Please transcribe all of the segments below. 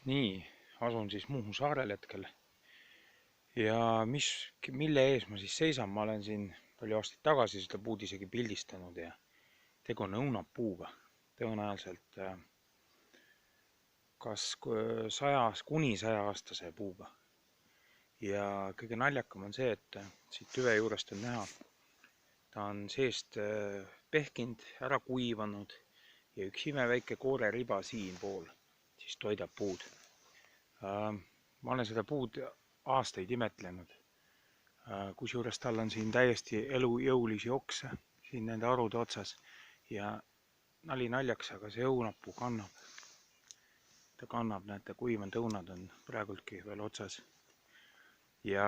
Nii, asun siis Muhu saarel hetkel. Ja mille ees ma siis seisan, ma olen siin palju aastaid tagasi seda puud isegi pildistanud ja tegu on õunapuuga. Tõenäoliselt kas 100 kuni 100-aastase puuga. Ja kõige naljakam on see, et siit tüve juurest on näha, ta on seest pehkinud, ära kuivanud ja üks imeväike kooreriba siinpool siis toidab puud. Ma olen seda puud aastaid imetlenud, kusjuures tal on siin täiesti elujõulisi okse siin nende harude otsas ja nali naljaks, aga see õunapuu kannab. Ta kannab, näete, kuivanud õunad on praegultki veel otsas. Ja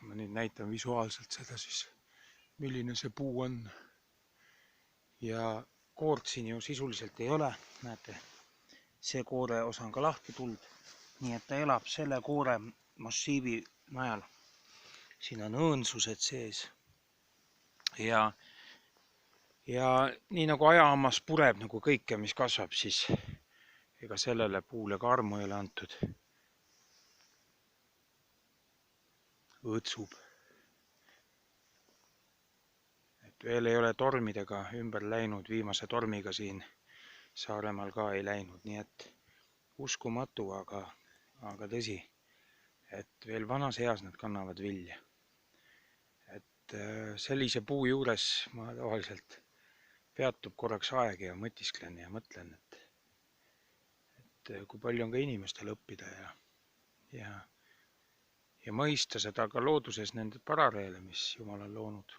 ma nüüd näitan visuaalselt seda siis, milline see puu on. Ja koort siin ju sisuliselt ei ole, näete, see koore osa on ka lahti tulnud. Nii et ta elab selle koore massiivi najal. Siin on õõnsused sees. Ja nii nagu ajahammas pureb nagu kõike, mis kasvab, siis ega sellele puule ka armu ei ole antud. Õõtsub. Et veel ei ole tormidega ümber läinud, viimase tormiga siin Saaremaal ka ei läinud, nii et uskumatu, aga tõsi, et veel vanas eas nad kannavad vilja. Et sellise puu juures ma tavaliselt peatub korraks aeg ja mõtisklen ja mõtlen, et kui palju on ka inimestel õppida ja mõista seda ka looduses nende parareele, mis Jumal on loonud.